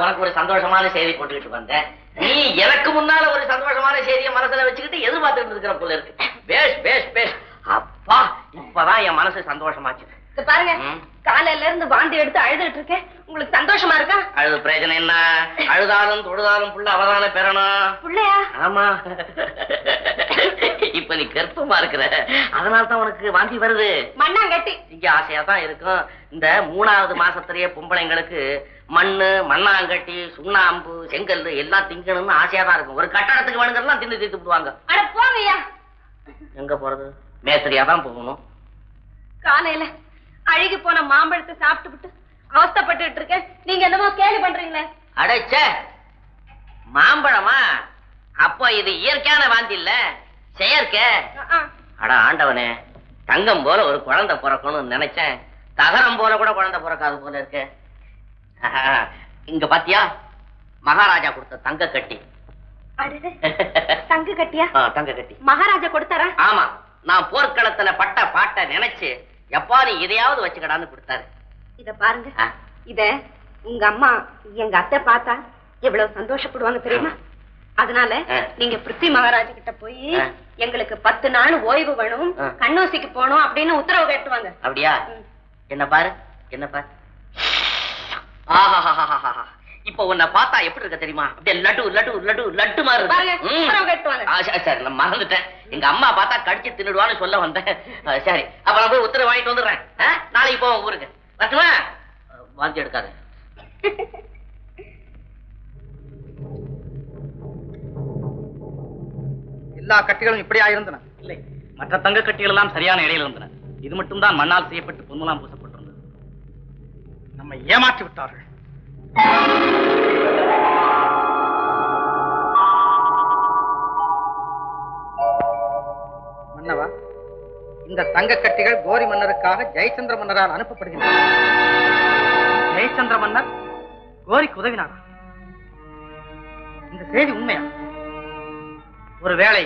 உனக்கு ஒரு சந்தோஷமான செய்தி போட்டுக்கிட்டு வந்தேன். நீ எனக்கு முன்னால ஒரு சந்தோஷமான செய்தியை மனசுல வச்சுக்கிட்டு எதிர்பார்த்துட்டு இருக்கிற போல இருக்கு. பேஷ் பேஷ் பேஷ். அப்பா இப்பதான் என் மனசு சந்தோஷமாச்சு. பாருங்க, காலையில இருந்து வாந்தி எடுத்து அழுதுட்டு இருக்கேன். உங்களுக்கு சந்தோஷமா இருக்கா? அழுது பிரயோஜனம் என்ன? அழுதாலும் தொழுதாலும் புள்ள அவதான பெறணும். புள்ளையா? ஆமா. இப்ப நீ கர்ப்பமா இருக்கிற, அதனால்தான் உனக்கு வாந்தி வருது. மண்ணாங்கட்டி இங்க ஆசையா தான் இருக்கும். இந்த 3வது மாசத்திலேயே பொம்பளைங்களுக்கு மண்ணு, மண்ணாங்கட்டி, சுண்ணாம்பு, செங்கல் எல்லாம் திங்கணும்னு ஆசையா தான் இருக்கும். ஒரு கட்டடத்துக்கு வேணுங்கிறதெல்லாம் தின்னு தீர்த்து விடுவாங்க. அட போங்கய்யா. எங்க போறது? மேத்திரியா தான் போகணும். காலையில அழுகி போன மாம்பழத்தை சாப்பிட்டு விட்டு அவஸ்தப்பட்டு இருக்கேன். நீங்க என்னமோ கேலி பண்றீங்களே. அடைச்ச மாம்பழமா? அப்போ இது இயற்கையான வாந்தி இல்ல, செயற்கை. அட ஆண்டவனே, தங்கம் போல ஒரு குழந்தை பிறக்கணும்னு நினைச்சேன். தகரம் போல கூட குழந்தை பிறக்காது போல இருக்கு. இங்க பாத்தியா, மகாராஜா கொடுத்த தங்க கட்டி. தங்க கட்டியா? தங்க கட்டி மகாராஜா கொடுத்தாரா? ஆமா, நான் போர்க்களத்துல பட்ட பாட்டை நினைச்சு எப்பா நீ இதையாவது வச்சுக்கடான்னு கொடுத்தாரு. இத பாருங்க, இத உங்க அம்மா எங்க அத்தை பார்த்தா எவ்வளவு சந்தோஷப்படுவாங்க தெரியுமா? அதனால நீங்க பிருத்வி மகாராஜா கிட்ட போய் எங்களுக்கு 10 நாள் ஓய்வு வேணும், கண்ணோசிக்கு போகணும் அப்படின்னு உத்தரவு கேட்டுவாங்க. அப்படியா? என்ன பாரு, என்ன பாரு. இப்ப உன்னை பார்த்தா எப்படி இருக்க தெரியுமா? அப்படியே லட்டு லட்டு லட்டு லட்டு மாதிரி இருக்கு. மறந்துட்டேன், எங்க அம்மா பார்த்தா கடிச்சு தின்னுடுவான்னு சொல்ல வந்தேன். சரி, அப்ப நான் போய் உத்தரவு வாங்கிட்டு வந்துடுறேன். நாளைக்கு போவோம் ஊருக்கு. வரட்டுமா? வாந்தி எடுக்காத. எல்லா கட்டிகளும் இப்படியா இருந்தன? இல்லை, மற்ற தங்க கட்டிகள் எல்லாம் சரியான இடையில் இருந்தன. இது மட்டும் தான் மண்ணால் செய்யப்பட்டு பொன்முலாம் பூசப்பட்டிருந்தது. நம்மை ஏமாற்றி விட்டார்கள். மன்னவா, இந்த தங்க கட்டிகள் கோரி மன்னருக்காக ஜெயச்சந்திர மன்னரால் அனுப்பப்படுகின்றன. ஜெயச்சந்திர மன்னர் கோரிக்கு உதவினாரா? இந்த செய்தி உண்மையா? ஒருவேளை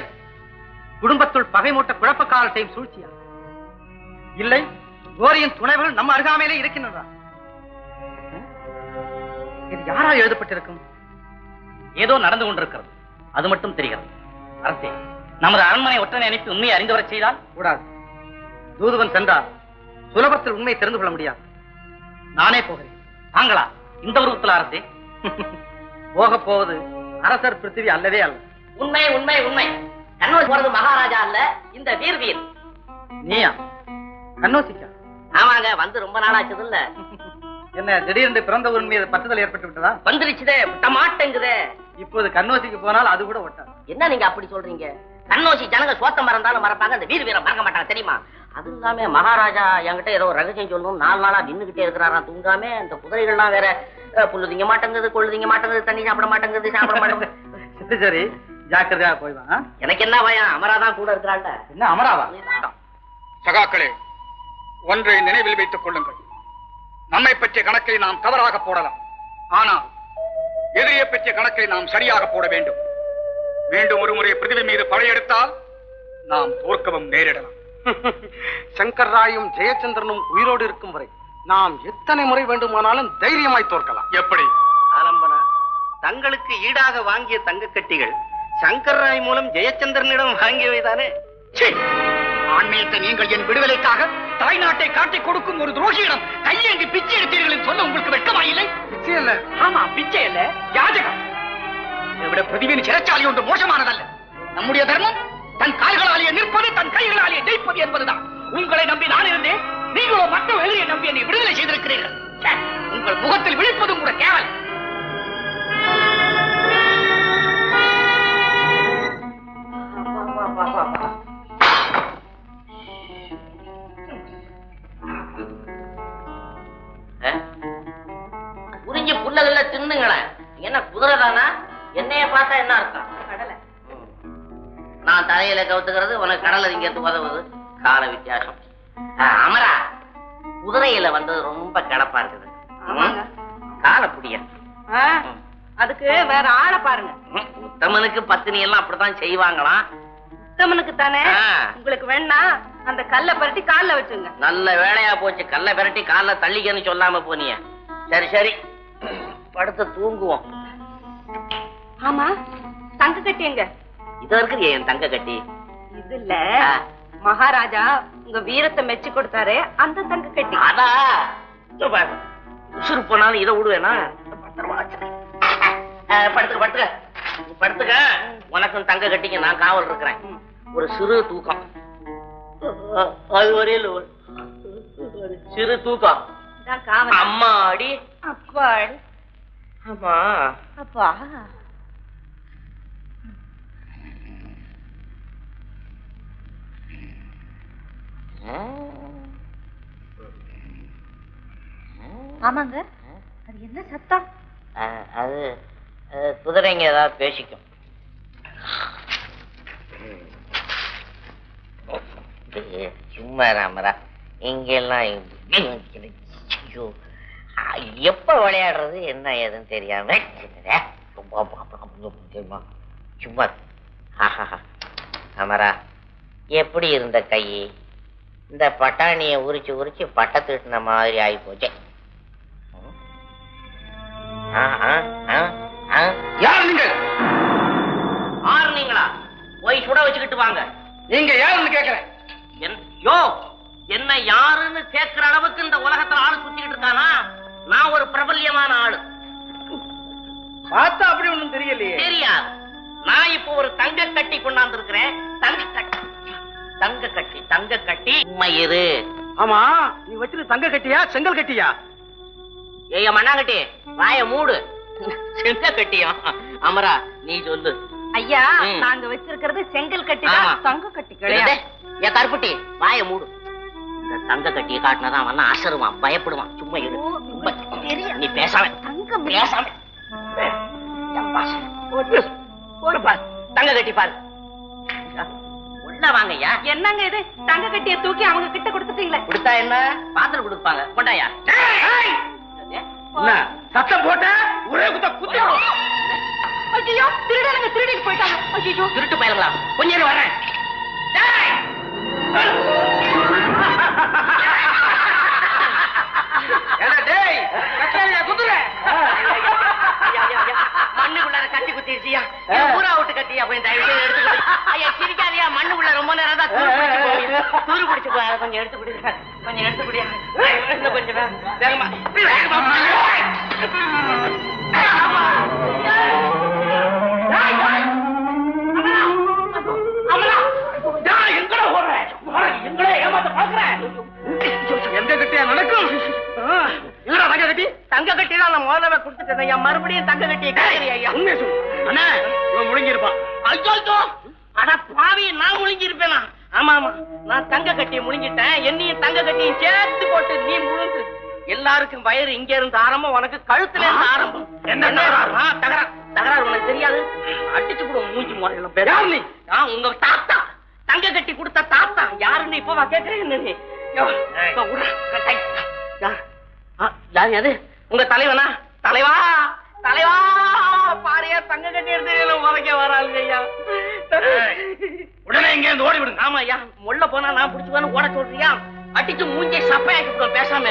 குடும்பத்துள் பகை மூட்ட குழப்பக்காரல் செய்யும் சூழ்ச்சியா? இல்லை, கோரியின் துணைவர்கள் நம்ம அருகாமையிலே இருக்கின்றன. இது யாரால் எழுதப்பட்டிருக்கும்? ஏதோ நடந்து கொண்டிருக்கிறது, அது மட்டும் தெரிகிறது. அரசே, நமது அரண்மனை ஒற்றனை அனுப்பி உண்மையை அறிந்து வரச் செய்தால் கூடாது. தூதுவன் சென்றால் சுலபத்தில் உண்மை தெரிந்து கொள்ள முடியாது. நானே போகிறேன். தாங்களா இந்த உருவத்தில் அரசே? போக போவது அரசர் பிருத்திவி அல்லவே அல்ல. உண்மை உண்மை உண்மை. கண்ணோசி போறது மகாராஜா அல்ல, இந்த வீர். நீயா கண்ணோசிக்கா? ஆமாங்க, வந்து ரொம்ப நாளாச்சது இல்ல. என்ன திடீரென்று பிறந்த ஊரின் மீது பற்றுதல் ஏற்பட்டு விட்டதா? வந்துருச்சுதே, விட்ட மாட்டேங்குதே. இப்போது கண்ணோசிக்கு போனால் அது கூட ஒட்டாது. என்ன நீங்க அப்படி சொல்றீங்க? கண்ணோசி ஜனங்க சோத்த மறந்தாலும் மறப்பாங்க, அந்த வீர மறக்க மாட்டாங்க தெரியுமா? அது இல்லாம மகாராஜா என்கிட்ட ஏதோ ரகசியம் சொல்லணும் 4 நாளா நின்னுகிட்டே இருக்கிறாராம் தூங்காம. இந்த குதிரைகள்லாம் வேற புல்லு திங்க மாட்டேங்குது, கொள்ளு திங்க மாட்டேங்குது, தண்ணி சாப்பிட மாட்டேங்குது, சாப்பிட மாட்டேங்குது. சரி, ஜாக்கிரதையா போய்வா. எனக்கு என்ன பயம், அமராதான் கூட இருக்கிறாள். என்ன அமராவா? சகாக்களே, ஒன்றை நினைவில் வைத்துக் கொள்ளுங்கள். நம்மை பற்றிய கணக்கை நாம் தவறாக போடலாம், ஆனால் எதிரியை பற்றிய கணக்கை நாம் சரியாக போட வேண்டும். மீண்டும் ஒரு முறை பிருத்திவி மீது படையெடுத்தால் நாம் தோற்கவும் நேரிடலாம். சங்கர் ராயும் ஜெயச்சந்திரனும் உயிரோடு இருக்கும் வரை நாம் எத்தனை முறை வேண்டுமானாலும் தைரியமாய் தோற்கலாம். எப்படி? ஆலம்பனா, தங்களுக்கு ஈடாக வாங்கிய தங்க கட்டிகள் சங்கர் ராய் மூலம் ஜெயச்சந்திரனிடம் வாங்கியவைதானே? ஆன்மீகத்தை நீங்கள் என் விடுதலைக்காக தாய்நாட்டை காட்டிக் கொடுக்கும் ஒரு துரோகியிடம் கையேந்தி பிச்சை எடுத்தீர்கள் சொல்ல உங்களுக்கு வெட்கமாயில்லை? பிச்சை இல்ல. ஆமா, பிச்சை இல்ல, யாஜகம். இதை விட பிரிவின் சிறைச்சாலை ஒன்று மோசமானதல்ல. நம்முடைய தர்மம் தன் கால்களாலேயே நிற்பது, தன் கைகளாலேயே ஜெயிப்பது என்பதுதான். உங்களை நம்பி நான் இருந்தேன், நீங்களோ மற்ற எதிரியை நம்பி என்னை விடுதலை செய்திருக்கிறீர்கள். உங்கள் முகத்தில் விழிப்பதும் கூட கேவலம். உறிஞ்சி புல்லகல்ல தின்னுங்களேன். என்ன குதிரை தானா? என்னைய பார்த்தா என்ன அர்த்தம்? கடலை. நான் தலையில கவுத்துக்கிறது, உனக்கு கடலை இங்க உதவுது. கால வித்தியாசம். அமரா, குதிரையில வந்தது ரொம்ப கிடப்பா இருக்குது. கால புடிய. அதுக்கு வேற ஆளை பாருங்க. உத்தமனுக்கு பத்தினி எல்லாம் அப்படித்தான் செய்வாங்களாம். உத்தமனுக்கு தானே. உங்களுக்கு வேணா அந்த கல்லை பரட்டி கால்ல வச்சுங்க. நல்ல வேலையா போச்சு, கல்லை பரட்டி கால்ல தள்ளிக்கன்னு சொல்லாம போனிய. சரி சரி, படுத்து தூங்குவோம். ஆமா, தங்க கட்டி எங்க? இது இருக்குது என் தங்க கட்டி. இது இல்ல, மகாராஜா உங்க வீரத்தை மெச்சு கொடுத்தாரு அந்த தங்க கட்டி. அதான் உசுறு போனாலும் இதை விடுவேனா? படுத்துக்க படுத்துக்க படுத்துக்க. உனக்கும் தங்க கட்டிங்க நான் காவல் இருக்கிறேன். ஒரு சிறு தூக்கம், அது வரையில் ஒரு சிறு தூக்கம். அம்மா அடி அப்பா அடி. அம்மா அப்பா ஆமாங்க, அது என்ன சத்தம்? அது குதிரைங்க ஏதாவது பேசிக்கும். சும்மா ராமரா இங்கெல்லாம் எப்ப விளையாடுறது என்ன ஏதுன்னு தெரியாம சும்மா. ராமரா எப்படி இருந்த கை இந்த பட்டாணியை உரிச்சு உரிச்சு பட்டை திட்டின மாதிரி ஆகி போச்சு. யார் நீங்க? ஆறுனீங்களா? போய் சுட வச்சுக்கிட்டு வாங்க. நீங்க யாருன்னு கேக்குறேன். யோ, என்ன யாருன்னு கேட்கிற அளவுக்கு இந்த உலகத்துல ஆளு சுத்திக்கிட்டு இருக்கானா? நான் ஒரு பிரபல்யமான ஆளு. பார்த்தா அப்படி ஒண்ணும் தெரியலையே. தெரியாது. நான் இப்போ ஒரு தங்க கட்டி கொண்டாந்து இருக்கிறேன். தங்க கட்டி தங்க கட்டி தங்க கட்டி உண்மையிரு. ஆமா, நீ வச்சிரு தங்க கட்டியா செங்கல் கட்டியா? ஏய்யா மண்ணாங்கட்டி, வாய மூடு. செங்க கட்டியா? அமரா நீ சொல்லு. ஐயா, நாங்க வச்சிருக்கிறது செங்கல் கட்டி தான், தங்க கட்டி கிடையாது. என் கருப்பட்டி வாய மூடு. இந்த தங்க கட்டியை காட்டினதான் அவன் அசருவான், பயப்படுவான். சும்மா இரு. நீ பேசாம பேசாம தங்க கட்டி பாரு. உள்ள வாங்கய்யா. என்னங்க இது? தங்க கட்டியை தூக்கி அவங்க கிட்ட கொடுத்துட்டீங்களே. கொடுத்தா என்ன? பாத்திரம் கொடுப்பாங்க. கொண்டாயா. சத்தம் போட்ட ஒரே குத்த குத்தி. ஐயோ, திருடனுங்க திருடிட்டு போயிட்டாங்க. ஐயோ, திருட்டு பயலுங்களா? கொஞ்ச நேரம் வரேன். மண்ணுக்குள்ளார கட்டி குத்திருச்சியா? ஊரா விட்டு கட்டியா? போய் சிரிக்காதியா. மண்ணுக்குள்ள ரொம்ப நேரம் தான் தூரு பிடிச்சு கொஞ்சம் எடுத்து குடி. கொஞ்சம் எடுத்து குடியா. கொஞ்சம் வேகமா தங்க கட்டி தான் நான் முதல்ல கொடுத்துட்டேன். மறுபடியும் தங்க கட்டியை முழுங்கிருப்பான். ஐயோ, ஆனா பாவி, நான் முழுங்கி இருப்பேனா? ஆமா ஆமா, நான் தங்க கட்டியை முழுங்கிட்டேன். என்னையும் தங்க கட்டியும் சேர்த்து போட்டு நீ முழுங்கு. எல்லாருக்கும் வயிறு இங்க இருந்து ஆரம்பம், உனக்கு கழுத்துல இருந்து ஆரம்பம். என்ன தகராறு? தகராறு உனக்கு தெரியாது. அடிச்சு கூட மூஞ்சி முறையெல்லாம் பேர். உங்க தாத்தா, தங்க கட்டி கொடுத்த தாத்தா யாருன்னு இப்பவா கேட்கறேன் நீ? யாரு? உங்க தலைவனா? தலைவா தலைவா, பாரியா தங்க கட்டி எடுத்து உதைக்க வராங்க ஐயா. உடனே இங்க இருந்து ஓடி விடுங்க. ஆமா ஐயா, முள்ள போனா நான் பிடிச்சுவேன்னு ஓட சொல்றியா? அடிச்சு மூஞ்சி சப்பையாக்கி பேசாம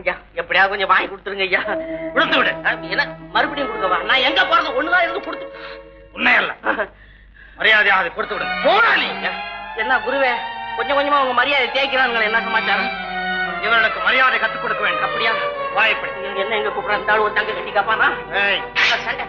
ஐயா. எப்படியாவது கொஞ்சம் வாங்கி கொடுத்துருங்க ஐயா. கொடுத்து விடு. என்ன மறுபடியும் கொடுக்கவா? நான் எங்க போறது? ஒண்ணுதான் இருந்து கொடுத்து. உண்மையல்ல, மரியாதையா அதை கொடுத்து விடுங்க. போடா நீ. என்ன குருவே, கொஞ்சம் கொஞ்சமா உங்க மரியாதை தேய்க்கிறானுங்களே, என்ன சமாச்சாரம்? இவர்களுக்கு மரியாதை கத்துக் கொடுக்க வேண்டும். அப்படியா? வாய்ப்படி. என்ன எங்க கூப்பிடுறாரு? ஒரு தங்க கட்டி காப்பானா? சண்டை.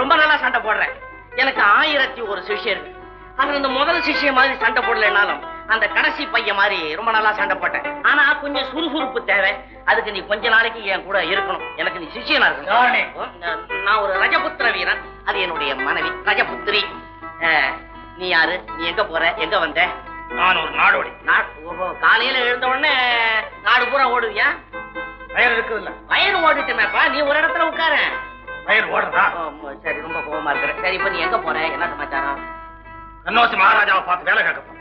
ரொம்ப நல்லா சண்டை போடுறேன். எனக்கு 1001 சிஷ்யர்கள். ஆனா இந்த முதல் சிஷ்ய மாதிரி சண்டை போடலைன்னாலும் அந்த கடைசி பையன் மாதிரி ரொம்ப நல்லா சண்டை போட்டேன். ஆனா கொஞ்சம் சுறுசுறுப்பு தேவை. அதுக்கு நீ கொஞ்ச நாளைக்கு என் கூட இருக்கணும். எனக்கு நீ சிஷ்யனா இருக்கணும். நான் ஒரு ரஜபுத்திர வீரன். அது என்னுடைய மனைவி ரஜபுத்திரி. நீ யாரு? நீ எங்க போற? எங்க வந்த? நான் ஒரு நாடோடி. ஓஹோ, காலையில எழுந்த உடனே நாடு பூரா ஓடுவியா? வயல் இருக்குதுல்ல? வயல் ஓடிட்டுமேப்பா. நீ ஒரு இடத்துல உட்கார. வயல் ஓடுறதா? சரி, ரொம்ப கோபமா இருக்கிற. சரி, இப்ப நீ எங்க போற? என்ன சமாச்சாரம்? கண்ணோசி மகாராஜாவை பார்த்து வேலை கேட்க போறேன்.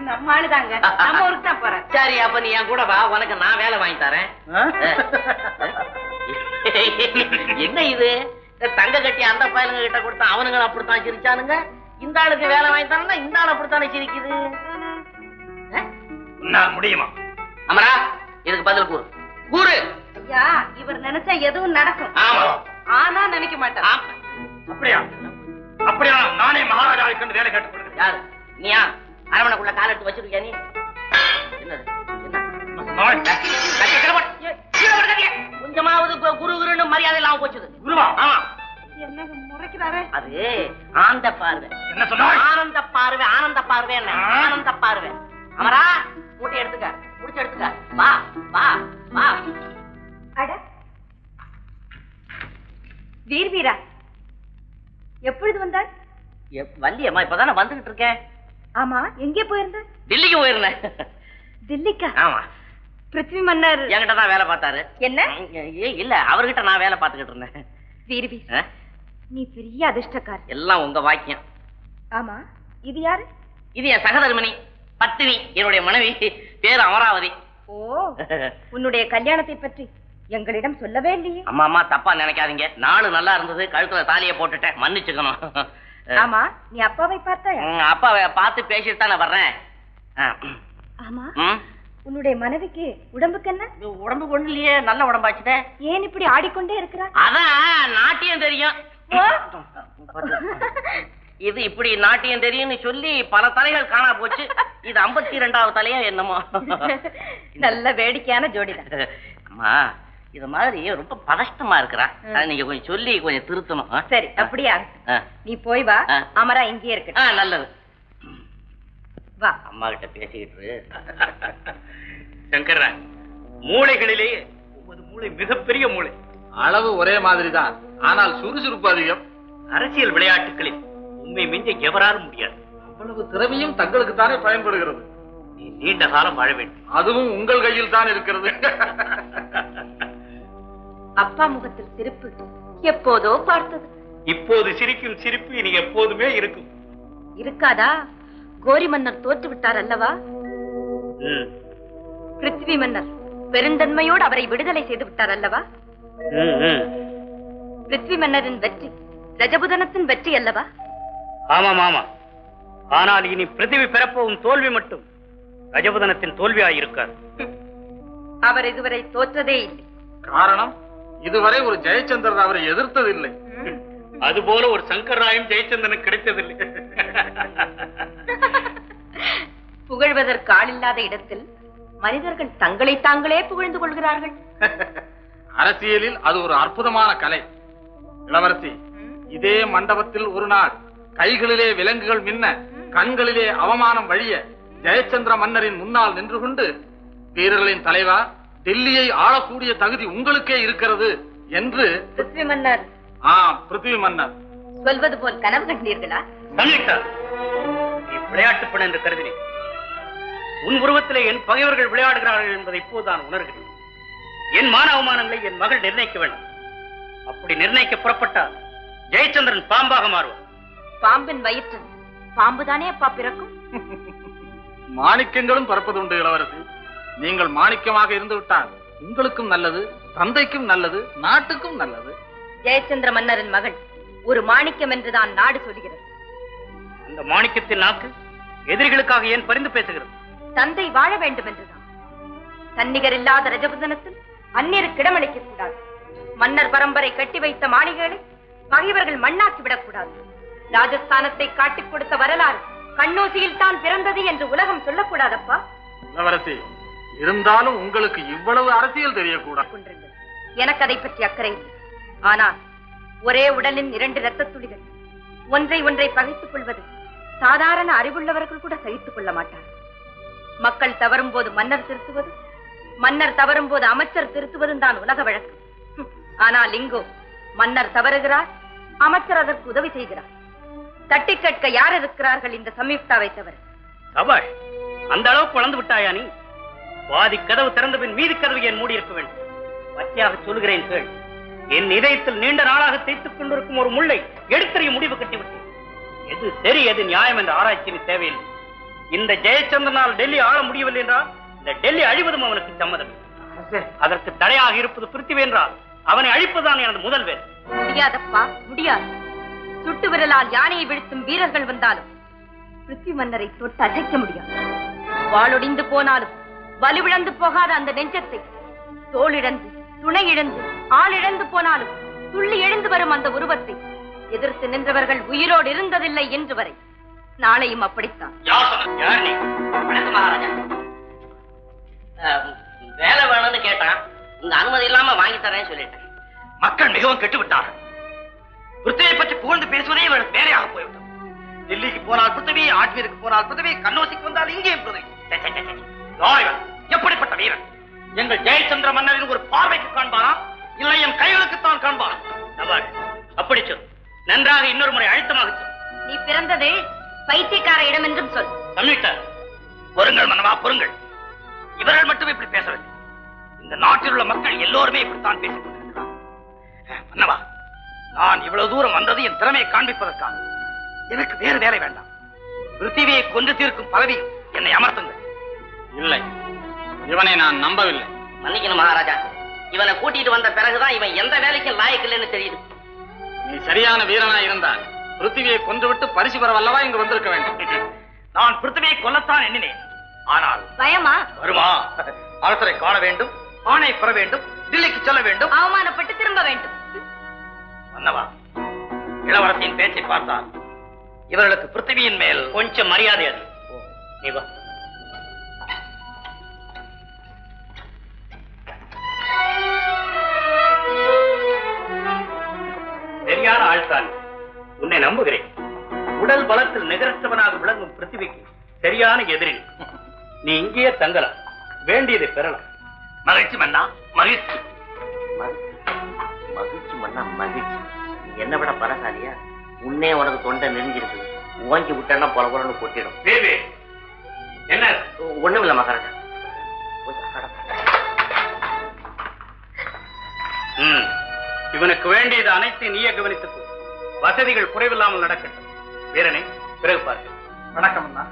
நம்ம ஆளுதாங்க, நம்ம ஊருக்கு தான் போறேன். சரி, அப்ப நீ என் கூட வா, உனக்கு நான் வேலை வாங்கி தரேன். என்ன இது? தங்க கட்டி அந்த பயலுங்க கிட்ட கொடுத்தா அவனுங்க அப்படித்தான் சிரிச்சானுங்க. இந்த ஆளுக்கு வேலை வாங்கி தரேன்னா இந்த ஆள் அப்படித்தானே சிரிக்குது. முடியுமா? அமரா, இதுக்கு பதில் கூறு. கூறு. ஐயா, இவர் நினைச்சா எதுவும் நடக்கும். ஆமா, ஆனா நினைக்க மாட்டான். அப்படியா? அப்படியா? நானே மகாராஜாவை கண்டு வேலை கேட்டுக் கொள்கிறேன். யாரு? நீயா? அரவணைக்குள்ள கால் எடுத்து வச்சிருக்கியா நீ? என்னது? கொஞ்சமாவது குரு குருன்னு மரியாதை இல்லாம போச்சுது. குருவா? ஆமா. என்ன முறைக்கிறாரு? அது ஆனந்த பார்வை. என்ன சொன்னா? ஆனந்த பார்வை. ஆனந்த பார்வை என்ன? ஆனந்த பார்வை. அமரா, மூட்டை எடுத்துக்க, முடிச்சு எடுத்துக்க. வா வா வா. அட வீர் வீரா, எப்பொழுது வந்தாய்? வள்ளியம்மா, இப்பதானே வந்துகிட்டு இருக்கேன். ஆமா, எங்கே போயிருந்த? டில்லிக்கு போயிருந்தேன். டில்லிக்கா? ஆமா. பிருத்வி மன்னர் என்கிட்ட தான் வேலை பார்த்தாரு. என்ன? இல்ல, அவர்கிட்ட நான் வேலை பார்த்துக்கிட்டு இருந்தேன். வீர் வீர், நீ பெரிய அதிர்ஷ்டக்கார. எல்லாம் உங்க வாக்கியம். ஆமா, இது யாரு? இது என் சகதர்மணி பத்தினி, என்னுடைய மனைவி. பேரு அமராவதி. ஓ, உன்னுடைய கல்யாணத்தை பற்றி எங்களிடம் சொல்லவே இல்லையே. அம்மா அம்மா, தப்பா நினைக்காதீங்க. நாளு நல்லா இருந்தது, கழுத்துல தாலியை போட்டுட்டேன், மன்னிச்சுக்கணும். ஆமா, நீ அப்பாவை பார்த்தாயா? அப்பாவை பார்த்து பேசிட்டு தானே வர்றேன். ஆமா, உன்னுடைய மனைவிக்கு உடம்புக்கு என்ன? உடம்பு கொண்டு இல்லையே, நல்ல உடம்பாச்சுதே. ஏன் இப்படி ஆடிக்கொண்டே இருக்கிறா? அதான் நாட்டியம் தெரியும். இது இப்படி நாட்டியம் தெரியும்னு சொல்லி பல தலைகள் காணா போச்சு. இது 52வது தலையா என்னமோ. நல்ல வேடிக்கையான ஜோடிதான். அம்மா, இது மாதிரி ரொம்ப பதஷ்டமா இருக்கிறா. நீங்க கொஞ்சம் சொல்லி கொஞ்சம் திருத்தணும். சரி, அப்படியா? நீ போய் வா, அமரா இங்கே இருக்கு. நல்லது. வா, அம்மா கிட்ட பேசிக்கிட்டு. சங்கர, மூளைகளிலேயே உமது மூளை மிகப்பெரிய மூளை. அளவு ஒரே மாதிரி தான், ஆனால் சுறுசுறுப்பு அதிகம். அரசியல் விளையாட்டுகளில் உண்மை மிஞ்ச எவராலும் முடியாது. அவ்வளவு திறமையும் தங்களுக்கு தானே பயன்படுகிறது. நீ நீண்ட காலம் வாழ வேண்டும். அதுவும் உங்கள் கையில் தான் இருக்கிறது. அப்பா முகத்தில் சிரிப்பு எப்போதோ பார்த்தது. இப்போது சிரிக்கும் சிரிப்பு இனி எப்போதுமே இருக்கும். இருக்காதா? கோரி மன்னர் தோற்று விட்டார் அல்லவா? பிருத்வி மன்னர் பெருந்தன்மையோடு அவரை விடுதலை செய்து விட்டார் அல்லவா? பிருத்வி மன்னரின் வெற்றி ரஜபுதனத்தின் வெற்றி அல்லவா? ஆமாம் ஆமா. ஆனால் இனி பிருத்திவி பெறப்போகும் தோல்வி மட்டும் ரஜபுதனத்தின் தோல்வியாயிருக்கார். அவர் இதுவரை தோற்றதே இல்லை. காரணம், இதுவரை ஒரு ஜெயச்சந்திரன் அவரை எதிர்த்ததில்லை. அதுபோல ஒரு சங்கர்ராயும் ஜெயச்சந்திரனுக்கு கிடைத்ததில்லை. புகழ்வதற்கு ஆளில்லாத இடத்தில் மனிதர்கள் தங்களை தாங்களே புகழ்ந்து கொள்கிறார்கள். அரசியலில் அது ஒரு அற்புதமான கலை. இளவரசி, இதே மண்டபத்தில் ஒரு நாள் கைகளிலே விலங்குகள் மின்ன, கண்களிலே அவமானம் வழிய ஜெயச்சந்திர மன்னரின் முன்னால் நின்று கொண்டு, வீரர்களின் தலைவா, டெல்லியை ஆளக்கூடிய தகுதி உங்களுக்கே இருக்கிறது என்று பிருத்வி மன்னர் பிருத்வி மன்னர் சொல்வது போல் கனவு கண்டீர்களா? நீ விளையாட்டு பெண் என்று கருதினேன். உன் உருவத்திலே என் பகைவர்கள் விளையாடுகிறார்கள் என்பதை இப்போதுதான் உணர்கிறேன். என் மான அவமானங்களை என் மகள் நிர்ணயிக்க வேண்டும். அப்படி நிர்ணயிக்க புறப்பட்டால் ஜெயச்சந்திரன் பாம்பாக மாறுவார். பாம்பின் வயிற்று பாம்புதானே அப்பா பிறக்கும். மாணிக்கங்களும் பறப்பதுண்டு இளவரசி. நீங்கள் மாணிக்கமாக இருந்து விட்டால் உங்களுக்கும் நல்லது, தந்தைக்கும் நல்லது, நாட்டுக்கும் நல்லது. ஜெயச்சந்திர மன்னரின் மகள் ஒரு மாணிக்கம் என்றுதான் நாடு சொல்கிறது. அந்த மாணிக்கத்தின் நாக்கு எதிரிகளுக்காக ஏன் பரிந்து பேசுகிறது? தந்தை வாழ வேண்டும் என்றுதான். தன்னிகர் இல்லாத ரஜபுதனத்தில் அந்நியருக்கு இடமளிக்க கூடாது. மன்னர் பரம்பரை கட்டி வைத்த மாளிகைகளை பகைவர்கள் மண்ணாக்கி விடக்கூடாது. ராஜஸ்தானத்தை காட்டிக் கொடுத்த வரலாறு கண்ணோசியில் தான் பிறந்தது என்று உலகம் சொல்லக்கூடாதப்பா. இளவரசி, இருந்தாலும் உங்களுக்கு இவ்வளவு அரசியல் தெரியக்கூடாது. எனக்கு அதை பற்றி அக்கறை இல்லை. ஆனால் ஒரே உடலின் 2 இரத்த துளிகள் ஒன்றை ஒன்றை பகைத்துக் கொள்வது சாதாரண அறிவுள்ளவர்கள் கூட சகித்துக் கொள்ள மாட்டார். மக்கள் தவறும் போது மன்னர் திருத்துவது, மன்னர் தவறும் போது அமைச்சர் திருத்துவதும் தான் உலக வழக்கம். ஆனால் இங்கோ மன்னர் தவறுகிறார், அமைச்சர் அதற்கு உதவி செய்கிறார். தட்டி கேட்க யார் இருக்கிறார்கள் இந்த சம்யுக்தாவை தவிர? சபாஷ், அந்த அளவுக்கு வளர்ந்து விட்டாயா நீ? வாதி கதவு திறந்த பின் மீதி கதவு ஏன் மூடி இருக்க வேண்டும்? பச்சையாக சொல்கிறேன் கேள். என் இதயத்தில் நீண்ட நாளாக தேய்த்துக் கொண்டிருக்கும் ஒரு முள்ளை எடுத்தறிய முடிவு கட்டிவிட்டேன். எது சரி எது நியாயம் என்ற ஆராய்ச்சியின் தேவையில்லை. இந்த ஜெயச்சந்திரனால் டெல்லி ஆள முடியவில்லை என்றால் இந்த டெல்லி அழிவதும் அவனுக்கு சம்மதம். அதற்கு தடையாக இருப்பது பிருத்திவி என்றால் அவனை அழிப்பதுதான் எனது முதல் வேலை. முடியாதப்பா, முடியாது. சுட்டு விரலால் யானையை வீழ்த்தும் வீரர்கள் வந்தாலும் பிருத்திவி மன்னரை தொட்டு அசைக்க முடியாது. வாளொடிந்து போனாலும் வலுவிழந்து போகாத அந்த நெஞ்சத்தை, தோளிழந்து துணை இழந்து ஆள் இழந்து போனாலும் துள்ளி எழுந்து வரும் அந்த உருவத்தை எதிர்த்து நின்றவர்கள் உயிரோடு இருந்ததில்லை என்று வரை நாளையும் அப்படித்தான். வேலை வேணும்னு கேட்டான், உங்க அனுமதி இல்லாம வாங்கி தரேன்னு சொல்லிட்டேன். மக்கள் மிகவும் கெட்டு விட்டார்கள். பிருத்திவியை பற்றி புகழ்ந்து பேசுவதே இவனுக்கு வேலையாக போய்விட்டது. டெல்லிக்கு போனால் பிருத்திவி, ஆஜ்மீருக்கு போனால் பிருத்திவி, கண்ணோசிக்கு வந்தால் இங்கேயும் பிருத்திவி. எப்படிப்பட்ட வீரன்! எங்கள் ஜெயச்சந்திர மன்னரின் ஒரு பார்வைக்கு காண்பானா, இல்லை என் கைகளுக்குத்தான் காண்பானா? அப்படி சொல். நன்றாக இன்னொரு முறை அழுத்தமாக சொல். நீ பிறந்தது பைத்தியக்கார இடம் என்றும் சொல். சம்யுக்தா, பொறுங்கள் மன்னவா, பொறுங்கள். இவர்கள் மட்டும் இப்படி பேசவில்லை. இந்த நாட்டில் உள்ள மக்கள் எல்லோருமே இப்படித்தான் பேசிக் கொண்டிருக்கிறார். மன்னவா, நான் இவ்வளவு தூரம் வந்தது என் திறமையை காண்பிப்பதற்காக. எனக்கு வேறு வேலை வேண்டாம். பிருத்திவியை கொன்று தீர்க்கும் பதவி என்னை அமர்த்துங்கள். இல்லை, இவனை நான் நம்பவில்லை. மன்னிக்கணும் மகாராஜா, இவனை கூட்டிட்டு வந்த பிறகுதான் இவன் எந்த வேலைக்கும் லாயக்கில்லைன்னு தெரியுது. நீ சரியான வீரனா இருந்தால் பிருத்திவியை கொன்றுவிட்டு பரிசு பெற வல்லவா இங்கு வந்திருக்க வேண்டும். நான் பிருத்திவியை கொல்லத்தான் எண்ணினேன். ஆனால் பயமா? வருமா? அரசரை காண வேண்டும், ஆணை பெற வேண்டும், டில்லிக்கு செல்ல வேண்டும், அவமானப்பட்டு திரும்ப வேண்டும். மன்னவா, இளவரசியின் பேச்சை பார்த்தால் இவர்களுக்கு பிருத்திவியின் மேல் கொஞ்சம் மரியாதை அது. நீ வா. சரியான ஆழ்த்தான். உன்னை நம்புகிறேன். உடல் பலத்தில் நிகரற்றவனாக விளங்கும் பிருத்திவிக்கு சரியான எதிரி. நீ இங்கேயே தங்கலாம், வேண்டியதை பெறலாம். மகிழ்ச்சி மன்னா, மகிழ்ச்சி. மகிழ்ச்சி மன்னா, மகிழ்ச்சி. என்ன விட பரசாலியா? உன்னே உனக்கு தொண்டை நெருங்கிருக்கு. ஓங்கி விட்டா பொல பொலன்னு கொட்டிடும். என்ன? ஒண்ணும் இல்ல மகாராஜா. இவனுக்கு வேண்டியது அனைத்தையும் நீயே கவனித்துக் வசதிகள் குறைவில்லாமல் நடக்கட்டும். வீரனே, பிறகு பார்க்க. வணக்கம் அண்ணா.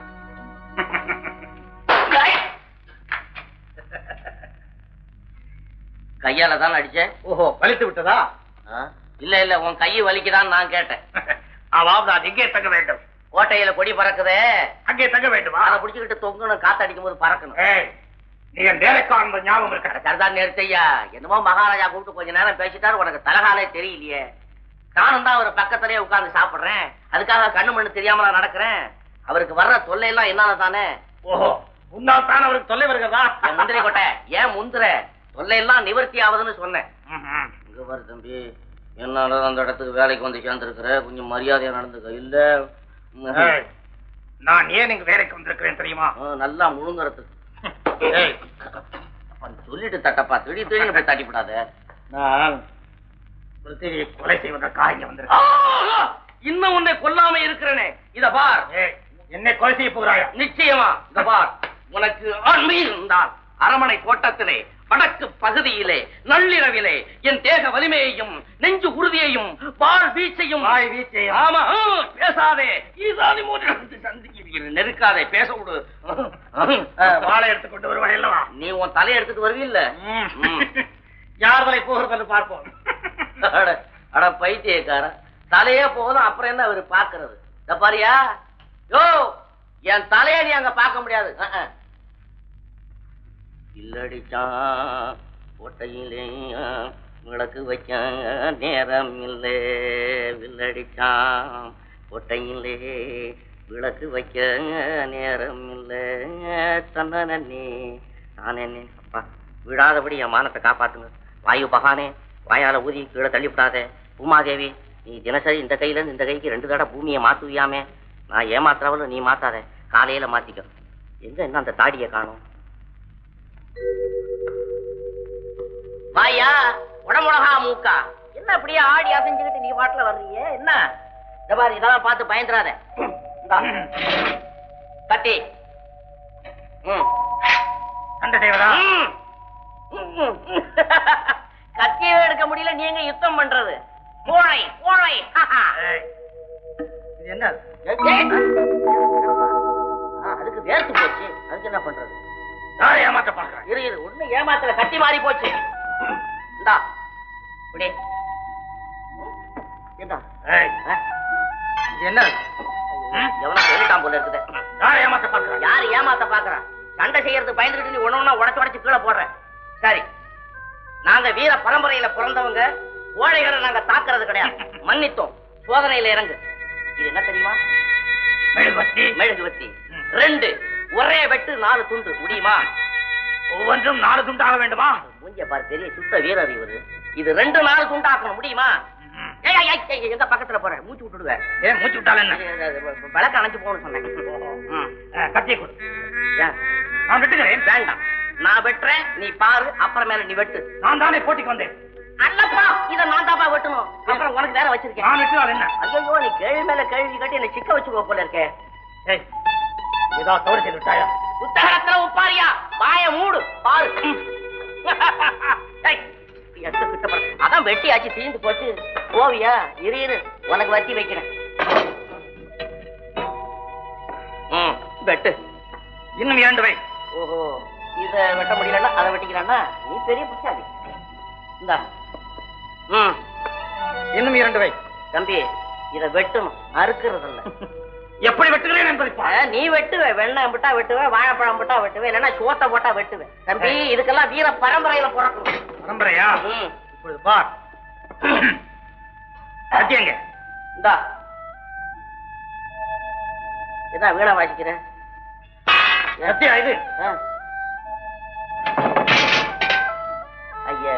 கையால தான் அடிச்ச? ஓஹோ, வலித்து விட்டதா? இல்ல இல்ல, உன் கையை வலிக்குதான் நான் கேட்டேன். அதாவது அது எங்கே தங்க வேண்டும்? கோட்டையில கொடி பறக்குதே, அங்கே தங்க வேண்டுமா? அதை பிடிச்சுக்கிட்டு தொங்கணும், காத்து அடிக்கும் போது பறக்கணும். நீங்க நேரக்கான ஞாபகம் இருக்க? சரிதான் நிறுத்தையா. என்னமோ மகாராஜா கூப்பிட்டு கொஞ்ச நேரம் பேசிட்டாரு, உனக்கு தலகாலே தெரியலையே. நானும் தான் அவர் பக்கத்திலே உட்கார்ந்து சாப்பிடுறேன். அதுக்காக கண்ணு மண்ணு தெரியாம நான் நடக்கிறேன். அவருக்கு வர்ற தொல்லை எல்லாம் என்னால தானே. ஓஹோ, உன்னால் தான் அவருக்கு தொல்லை வருகிறதா? என் முந்திரி கோட்டை, ஏன் முந்திர தொல்லை எல்லாம் நிவர்த்தி ஆகுதுன்னு சொன்னேன். இங்க பாரு தம்பி, என்னால அந்த இடத்துக்கு வேலைக்கு வந்து சேர்ந்திருக்கிற, கொஞ்சம் மரியாதையா நடந்துக்க. இல்ல நான் ஏன் இங்க வேலைக்கு வந்திருக்கிறேன் தெரியுமா? நல்லா முழுங்குறதுக்கு. சொல்லிட்டு தட்டப்பா, திடீர் திடீர்னு போய் தட்டிவிடாத. நான் பிருத்திவியை கொலை செய்வதற்காக இங்க வந்திருக்கேன். இன்னும் உன்னை கொல்லாம இருக்கிறனே. இத பார், என்னை கொலை செய்ய போகிறாயா? நிச்சயமா. இத பார், உனக்கு ஆண்மை இருந்தால் அரமனை கோட்டத்திலே வடக்கு பகுதியிலே நள்ளிரவிலே என் தேக வலிமையையும் நெஞ்சு உறுதியையும் பால் வீச்சையும் ஆமா பேசாதே, நெருக்காதே, பேச விடு. வாழை எடுத்துக்கொண்டு வருவாய் அல்லவா? நீ உன் தலையை எடுத்துட்டு வருவீல்ல? யார் தலை போகிறது பார்ப்போம். அட பைத்தியக்கார, தலையே போதும், அப்புறம் என்ன அவரு பாக்குறது? இந்த பாரியா, யோ என் தலையை நீ அங்க பார்க்க முடியாது. இல்லடிச்சான் கோட்டையிலே விளக்கு வைக்க நேரம் இல்லை. வில்லடிச்சான் கோட்டையிலே விளக்கு வைக்க நேரம் இல்லை. தன்னே நானே அப்பா, விடாதபடி என் மானத்தை காப்பாத்துங்க. வாயு பகானே, வாயால ஊதி கீழே தள்ளிவிடாதே. உமாதேவி, நீ தினசரி இந்த கையில இருந்து இந்த கைக்கு 2 தடவை பூமியை மாத்துவியாமே. நான் ஏமாத்துறவளும் நீ மாத்தாத, காலையில மாத்திக்க. எங்க என்ன அந்த தாடியை காணும்? வாயா உடம்புலகா மூக்கா, என்ன அப்படியே ஆடி அசைஞ்சுக்கிட்டு நீ பாட்டுல வர்றீங்க? என்ன இந்த மாதிரி இதெல்லாம் பார்த்து பயந்துறாத. கட்டி சண்டை செய்வதா? கத்தியவே எடுக்க முடியல, நீங்க யுத்தம் பண்றது. கோழை கோழை. இது என்ன? அதுக்கு வேர்த்து போச்சு, அதுக்கு என்ன பண்றது? யாரை ஏமாத்த பாக்குறேன்? இரு ஒண்ணு ஏமாத்தல, கட்டி மாறி போச்சு. இந்தா இப்படி இந்தா. இது என்ன? எவனா சொல்லிட்டான் போல இருக்குது. யாரை ஏமாத்த பாக்குறேன்? யாரு ஏமாத்த பாக்குறா? சண்டை செய்யறது பயந்துகிட்டு நீ ஒண்ணு உடச்சு கீழே போடுற. சரி, நாங்க வீர பரம்பரையில பிறந்தவங்க, ஓழைகளை நாங்க தாக்குறது கிடையாது, மன்னித்தோம். சோதனையில இறங்கு. இது என்ன தெரியுமா? மெழுகுவர்த்தி. மெழுகுவர்த்தி 2 ஒரே வெட்டு 4 துண்டு. முடியுமா? ஒவ்வொன்றும் 4 துண்டாக வேண்டுமா? மூஞ்ச பாரு, பெரிய சுத்த வீரர் இவரு. இது 2 4 துண்டாக்கணும். முடியுமா? எங்க பக்கத்துல போற, மூச்சு விட்டுடுவேன். ஏன் மூச்சு விட்டால என்ன? விளக்க அணைச்சு போகணும்னு சொன்னேன். கத்தியை கொடு. ஏன்? நான் வெட்டுகிறேன். வேண்டாம், நான் வெட்டுறேன், நீ பாரு, அப்புறமேல நீ வெட்டு. நான் தானே போட்டிக்கு வந்தேன். அல்லப்பா, இத நான் தாப்பா வெட்டணும். அப்புறம் உனக்கு வேற வச்சிருக்கேன். நான் வெட்டினால் என்ன? ஐயோ, நீ கேள்வி மேல கேள்வி கட்டி என்ன சிக்க வச்சுக்கோ போல இருக்கே. ஏதாவது தவறு செய்து விட்டாயா? புத்தகத்துல உப்பாரியா, வாய மூடு, பாரு. அதான் வெட்டியாச்சு, தீர்ந்து போச்சு. போவியா? இரு உனக்கு வத்தி வைக்கிறேன். வெட்டு. இன்னும் 2 வை. ஓஹோ, இத வெட்ட முடியலன்னா அதை வெட்டிக்கிறான்னா நீ பெரிய புத்தாதி. இந்தா. இன்னும் 2 வை. தம்பி, இத வெட்டணும், அறுக்கிறது இல்ல. எப்படி வெட்டுகிறேன் என்பதை நீ வெட்டுவே. வெண்ணெய் விட்டா வெட்டுவே, வாழைப்பழம் விட்டா வெட்டுவே, இல்லைன்னா சோத்தை போட்டா வெட்டுவேன். தம்பி, இதுக்கெல்லாம் வீர பரம்பரையில பிறக்கணும். பரம்பரையா? இப்பொழுது பார். கத்தியங்க. இந்தா. என்ன வீணா வாசிக்கிறேன்? கத்தியா இது? ஐயா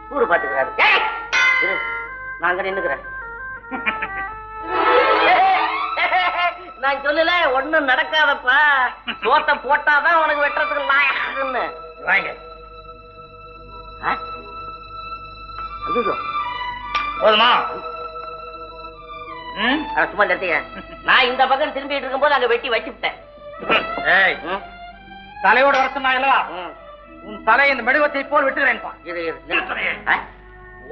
கூறு பாத்துக்கிறாரு. நாங்க நின்னுக்கிறேன். நான் சொல்லல, ஒண்ணும் நடக்காதப்பா. சோத்தை போட்டாதான் உனக்கு வெட்டுறதுக்கு லாயக்குன்னு. வாங்க. போதுமா? சும்மா நிறுத்திய. நான் இந்த பக்கம் திரும்பிட்டு இருக்கும் போது அங்க வெட்டி வச்சுட்டேன். தலையோட வரசம் அல்லவா? உன் தலை இந்த மெழுகுவத்தை போல் வெட்டுகிறேன்.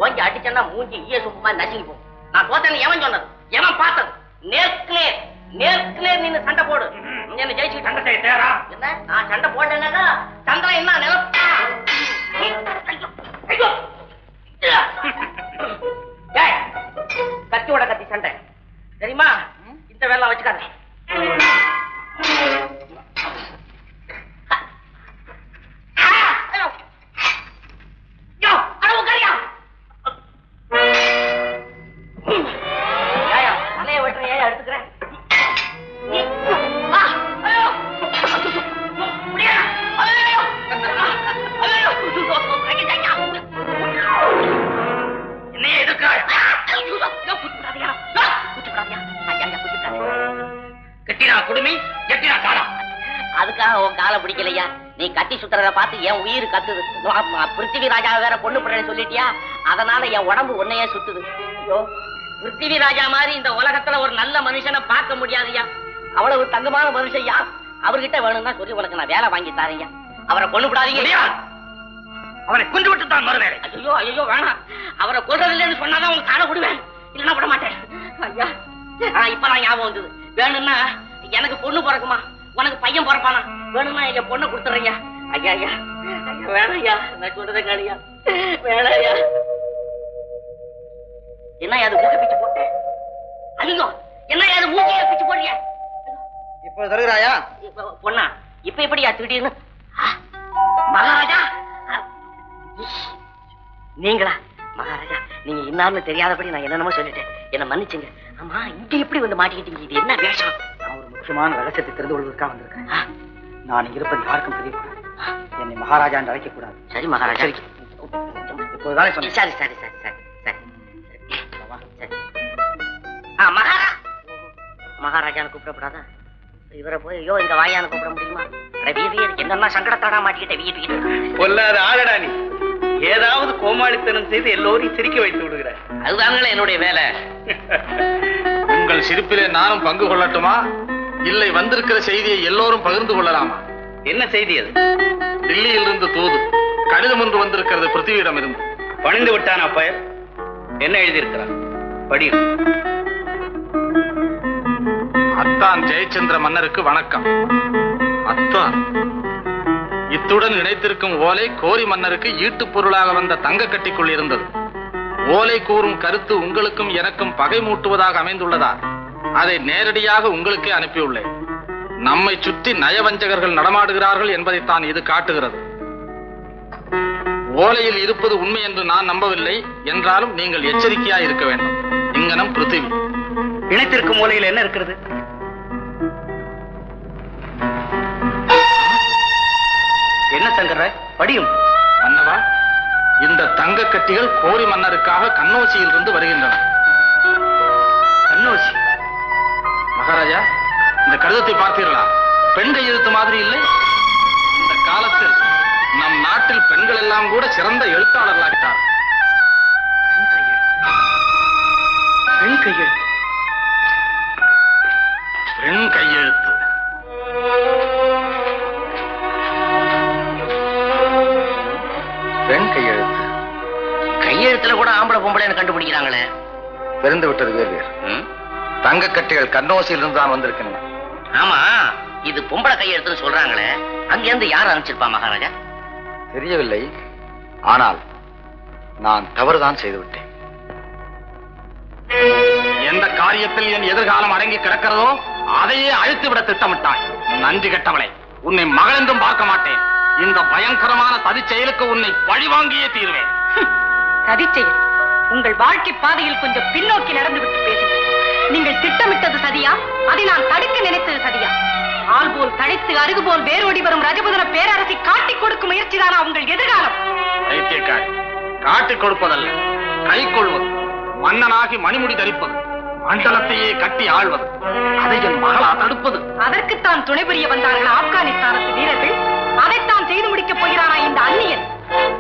ஓங்கி அடிச்சா மூஞ்சி ஈய சும்மா நசுங்கி போகும். நான் தோத்தேன்னு எவன் சொன்னது? எவன் பார்த்தது? நேருக்கு நேர் நின்னு சண்டை போடு. என்ன ஜெயிச்சு சண்டை செய்ய தேரா? என்ன நான் சண்டை போட்டேன்னாக்கா சந்திரன் என்ன நிலப்பா? கத்தியோட கத்தி சண்டை தெரியுமா? இந்த வேலை வச்சுக்காத. தலைய வெட்டுற ஏன் எடுத்துக்கிறேன். என்னையே எதுக்காக கட்டினா குடுமி கட்டினா காலா? அதுக்காக உன் காலை பிடிக்கலையா? நீ கத்தி சுத்துறத பார்த்து என் உயிர் கத்துது. பிருத்திவி ராஜா வேற பொண்ணு போடுறேன்னு சொல்லிட்டியா? அதனால என் உடம்பு உன்னையே சுத்துது. ஐயோ, பிருத்திவி ராஜா மாதிரி இந்த உலகத்துல ஒரு நல்ல மனுஷனை பார்க்க முடியாதுயா. அவ்வளவு தங்கமான மனுஷன்யா. அவர்கிட்ட வேணும்னா சொல்லி உனக்கு நான் வேலை வாங்கி தாரையா. அவரை கொண்டு விடாதீங்க. அவனை கொண்டு விட்டு தான் மறுவேலை. ஐயோ வேணாம். அவரை கொல்றது இல்லைன்னு சொன்னாதான் உங்களுக்கு காண விடுவேன், இல்லைன்னா விட மாட்டேன். ஐயா, இப்பதான் ஞாபகம் வந்தது. வேணும்னா எனக்கு பொண்ணு பிறக்குமா, உனக்கு பையன் பிறப்பானா? வேணும்னா எங்க பொண்ணை கொடுத்துறையா. ஐயா ஐயா வேணாயா, நான் சொல்றதை காணியா, வேணாயா. என்ன அது மூக்க பிச்சு போட்டேன்? ஐயோ, என்ன அது மூக்கைய பிச்சு போடுறியா? இப்போ தருகிறாயா பொண்ணா? இப்ப எப்படியா திடீர்னு? மகாராஜா நீங்களா? மகாராஜா, நீங்க இன்னார்னு தெரியாதபடி நான் என்னென்னமோ சொல்லிட்டேன், என்ன மன்னிச்சுங்க. ஆமா, இங்க எப்படி வந்து மாட்டிக்கிட்டீங்க? இது என்ன வேஷம்? நான் ஒரு முக்கியமான ரகசியத்தை தெரிந்து கொள்வதற்காக வந்திருக்கேன். நான் இருப்பது யாருக்கும் தெரியக்கூடாது. என்னை மகாராஜா என்று அழைக்க கூடாது. சரி மகாராஜா. இப்போதுதானே சொன்னேன். சரி சரி சரி சரி சரி. மகாராஜான்னு கூப்பிடப்படாதா? இவரை போய் ஐயோ இந்த வாயான்னு கூப்பிட முடியுமா? என்னன்னா சங்கடத்தாடா மாட்டிக்கிட்ட வீட்டு பொல்லாத ஆளடா நீ. ஏதாவது கோமாளித்தனம் செய்து எல்லோரையும் சிரிக்க வைத்து விடுகிற. அதுதாங்களே என்னுடைய வேலை. உங்கள் சிரிப்பிலே நானும் பங்கு கொள்ளட்டுமா, இல்லை வந்திருக்கிற செய்தியை எல்லோரும் பகிர்ந்து கொள்ளலாமா? என்ன செய்தி அது? டில்லியில் இருந்து தூது கடிதம் ஒன்று வந்திருக்கிறது பிருத்திவியிடம் இருந்து. பணிந்து விட்டான் அப்ப. என்ன எழுதியிருக்கிறான் படியும். அத்தான் ஜெயச்சந்திர மன்னருக்கு வணக்கம். அத்தான், இத்துடன் இணைத்திருக்கும் ஓலை கோரி மன்னருக்கு ஈட்டு பொருளாக வந்த தங்க கட்டிக்குள் இருந்தது. ஓலை கூறும் கருத்து உங்களுக்கும் எனக்கும் பகை மூட்டுவதாக அமைந்துள்ளதால் அதை நேரடியாக உங்களுக்கே அனுப்பியுள்ளேன். நம்மை சுற்றி நயவஞ்சகர்கள் நடமாடுகிறார்கள் என்பதைத்தான் இது காட்டுகிறது. ஓலையில் இருப்பது உண்மை என்று நான் நம்பவில்லை என்றாலும் நீங்கள் எச்சரிக்கையா இருக்க வேண்டும். இங்கனம் பிருத்திவி. இணைத்திருக்கும் ஓலையில் என்ன இருக்கிறது? என்ன சங்கர்ராய் படியும். மன்னவா, இந்த தங்க கட்டிகள் கோரி மன்னருக்காக கண்ணோசியில் இருந்து வருகின்றன. கண்ணோசி? மகாராஜா, இந்த கடிதத்தை பார்த்தீர்களா? பெண் கையெழுத்து மாதிரி இல்லை? இந்த காலத்தில் நம் நாட்டில் பெண்கள் எல்லாம் கூட சிறந்த எழுத்தாளர்களாகிட்டார். பெண் கையெழுத்து. பெண் கையெழுத்து. பெண் கையெழுத்து. கையெழுத்துல கூட ஆம்பளை பொம்பளைன்னு கண்டுபிடிக்கிறாங்களே. தெரிந்து விட்டது வேறு. தங்க கட்டிகள் கண்ணோசியிலிருந்து தான் வந்திருக்கின்றன. ஆமா, இது பொம்பளை கையெழுத்துன்னு சொல்றாங்களே, அங்கிருந்து யார் அனுப்பிச்சிருப்பா மகாராஜா? தெரியவில்லை. ஆனால் நான் தவறுதான் செய்துவிட்டேன். எந்த காரியத்தில் என் எதிர்காலம் அடங்கி கிடக்கிறதோ அதையே அழித்துவிட திட்டமிட்டாய். நன்றி கெட்டவளை, உன்னை மகளென்றும் பார்க்க மாட்டேன். இந்த பயங்கரமான சதி செயலுக்கு உன்னை பழிவாங்கியே தீர்வேன். சதி செயல்? உங்கள் வாழ்க்கை பாதையில் கொஞ்சம் பின்னோக்கி நடந்து விட்டு பேசுங்கள். நீங்கள் திட்டமிட்டது சதியா? அதை நான் தடுக்க நினைத்தது சதியா? ஆள் போல் தடைத்து அருகு போல் வேரோடி வரும் ரஜபுதன பேரரசை காட்டிக் கொடுக்கும் முயற்சிதானா உங்கள் எதிர்காலம்? ஐத்தியக்காரி, காட்டிக் கொடுப்பதல்ல, கை கொள்வது, மன்னனாகி மணிமுடி தரிப்பது, மண்டலத்தையே கட்டி ஆள்வது, அதை என் மகளா தடுப்பது. அதற்குத்தான் துணை புரிய வந்தார்கள் ஆப்கானிஸ்தானத்து வீரர்கள். அதைத்தான் செய்து முடிக்கப் போகிறானா இந்த அந்நியன்?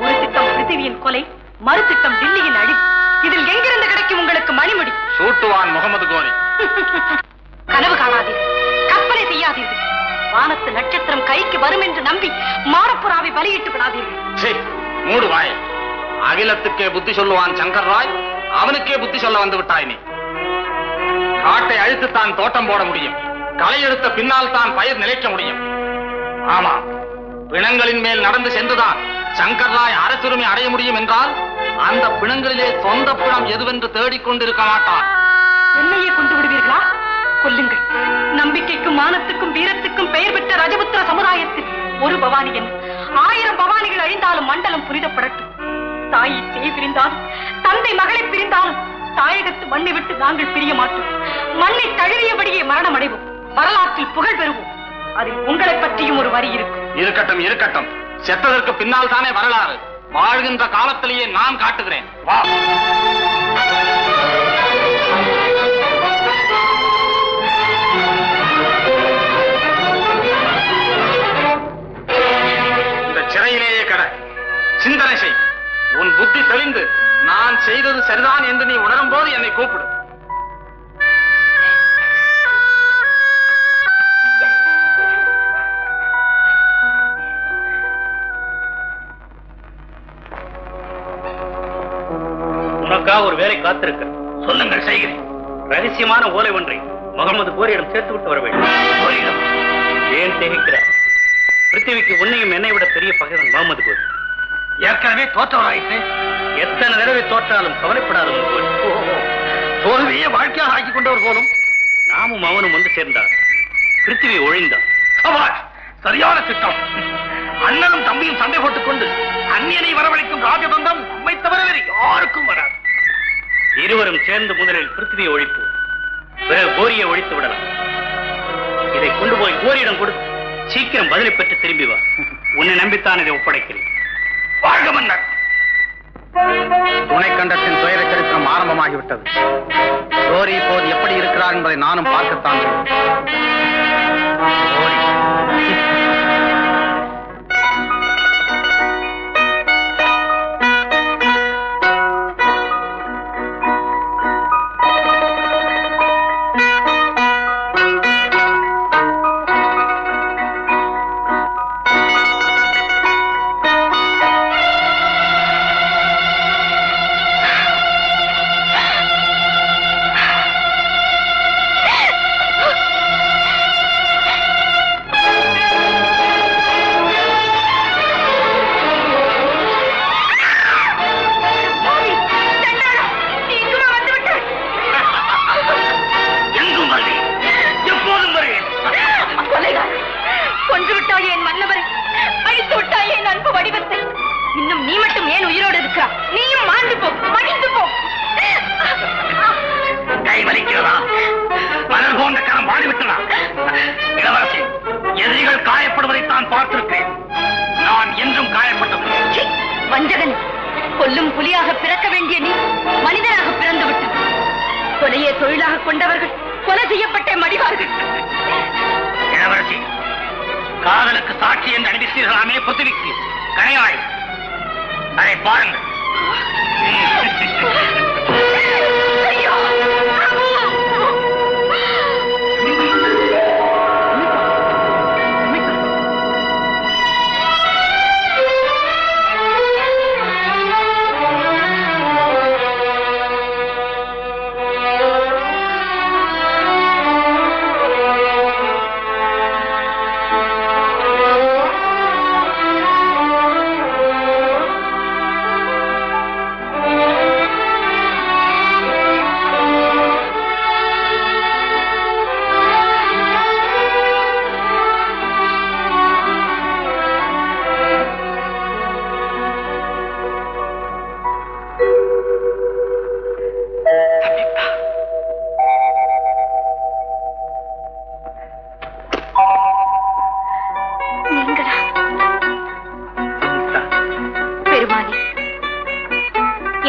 ஒரு திட்டம் பிருத்திவியின் கொலை, மறு திட்டம் டில்லியின் அழி. இதில் எங்கிருந்து கிடைக்கும் உங்களுக்கு மணிமுடி? சூட்டுவான் முகமது கோரி. கனவு காணாதீர்கள், கற்பனை செய்யாதீர்கள். வானத்து நட்சத்திரம் கைக்கு வரும் என்று நம்பி மாரப்புறாவை பலியிட்டு விடாதீர்கள். மூடு வாய. அகிலத்துக்கே புத்தி சொல்லுவான் சங்கர் ராய், அவனுக்கே புத்தி சொல்ல வந்து விட்டாய் நீ. காட்டை அழித்துத்தான் தோட்டம் போட முடியும், களை எடுத்த பின்னால் தான் பயிர் நிலைக்க முடியும். ஆமா, பிணங்களின் மேல் நடந்து சென்றுதான் சங்கர் ராய் அரசுரிமை அடைய முடியும் என்றால் அந்த பிணங்களிலே சொந்த பிணம் எதுவென்று தேடிக்கொண்டிருக்க மாட்டான். என்னையே கொண்டு விடுவீர்களா? கொல்லுங்கள். நம்பிக்கைக்கும் மானத்துக்கும் வீரத்துக்கும் பெயர் பெற்ற ரஜபுத்திர சமுதாயத்தில் ஒரு பவானி என்ன, 1000 பவானிகள் அழிந்தாலும் மண்டலம் புரிதப்படட்டும். தாயை சேய் பிரிந்தாலும், தந்தை மகளை பிரிந்தாலும் தாயகத்து மண்ணை விட்டு நாங்கள் பிரிய மாட்டோம். மண்ணை தழுவியபடியே மரணம் அடைவோம், வரலாற்றில் புகழ் பெறுவோம். அதில் உங்களை பற்றியும் ஒரு வரி இருக்கும். இருக்கட்டும் இருக்கட்டும், செத்ததற்கு பின்னால் தானே வரலாறு. வாழ்கின்ற காலத்திலேயே நான் காட்டுகிறேன். வா. இந்த சிறையிலேயே கடை சிந்தனை செய். உன் புத்தி தெளிந்து நான் செய்தது சரிதான் என்று நீ உணரும் போது என்னை கூப்பிடு. உனக்காக ஒரு வேலை காத்திருக்க. சொல்லுங்கள், செய்கிறேன். ரகசியமான ஓலை ஒன்றை முகமது கோரியிடம் சேர்த்து விட்டு வர வேண்டும். ஏன் திகைக்கிறார்? பிருத்திவிக்கு உன்னையும் என்னை விட பெரிய பகைவன் முகமது கோரி. ஏற்கனவே தோற்றவராயிற்று. எத்தனை தடவை தோற்றாலும் கவலைப்படாத கோரி. தோல்வியை வாழ்க்கையாக ஆக்கிக் கொண்டவர் போலும். நாமும் அவனும் வந்து சேர்ந்தார். பிருத்திவி ஒழிந்தார். சரியான திட்டம். அண்ணனும் தம்பியும் சண்டை போட்டுக் கொண்டு அந்நியனை வரவழைக்கும் ராஜதந்தம் நம்மை தவிர வேறு யாருக்கும் வராது. இருவரும் சேர்ந்து முதலில் பிருத்திவியை ஒழிப்போம், பிறகு கோரியை ஒழித்து விடலாம். இதை கொண்டு போய் கோரியிடம் கொடுத்து சீக்கிரம் பதிலை பெற்று திரும்பி வா. உன்னை நம்பித்தான் இதை ஒப்படைக்கிறேன். வாழ்க மன்னர். துணை கண்டத்தின் துயர சரித்திரம் ஆரம்பமாகிவிட்டது. கோரி இப்போது எப்படி இருக்கிறார் வருகிறார் என்பதை நானும் பார்க்கத்தான் எதிரிகள் காயப்படுவதைத்தான் பார்த்திருக்கிறேன். நான் என்றும் காயப்பட்டது. வஞ்சகன், கொல்லும் புலியாக பிறக்க வேண்டிய நீ மனிதனாக பிறந்து விட்டார். கொலையை தொழிலாக கொண்டவர்கள் கொலை செய்யப்பட்ட மடிவார்கள். இளவரசி, காதலுக்கு சாட்சி என்று அனுப்பித்தீர்களாமே புத்திரிக்கு கனைவாய், அதை பாருங்கள்.